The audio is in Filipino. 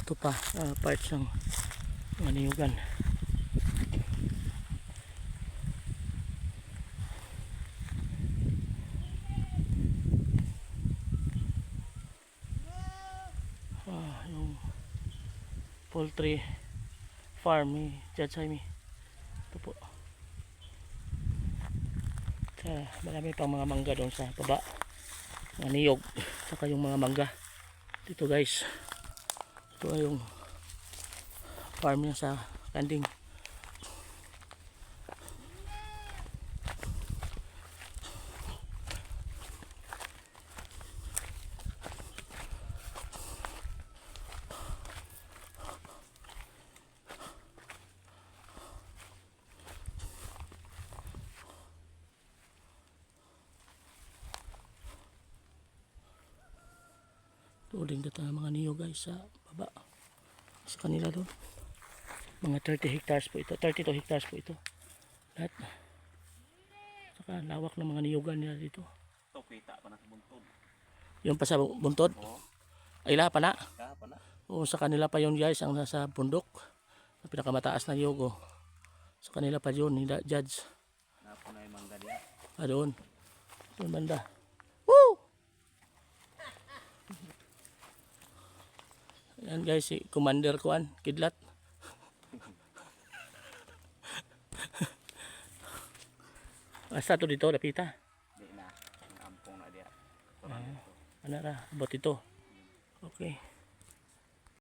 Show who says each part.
Speaker 1: ito pa parts ng mga niyugan. Yung poultry farm ni Judge Jaime. Ito po. Marami pang mga mangga doon sa baba, mga niyog, saka yung mga mangga dito guys. Ito ay yung farm niya sa Kanding. Tuling dito ng mga niyo guys sa baba sa kanila doon. Mga 30 hectares po ito, 32 hectares po ito lahat. Saka lawak ng mga niyugan nila dito.
Speaker 2: Ito kita pa na sa buntod.
Speaker 1: Yung pa sa buntod?
Speaker 2: Oo.
Speaker 1: Ay lahat pa na?
Speaker 2: Lahat pa na.
Speaker 1: Oo, sa kanila pa yun guys, ang nasa bundok na pinakamataas na niyog. Sa kanila pa yun, nila Judge.
Speaker 2: Napo na yung mangga niya.
Speaker 1: Doon. Doon banda. Woo! Yan guys, si Commander Kuan, Kidlat. Asa to dito, Lapita?
Speaker 2: Di na. Ang ampong na diya.
Speaker 1: Ano ra, abot ito. Okay.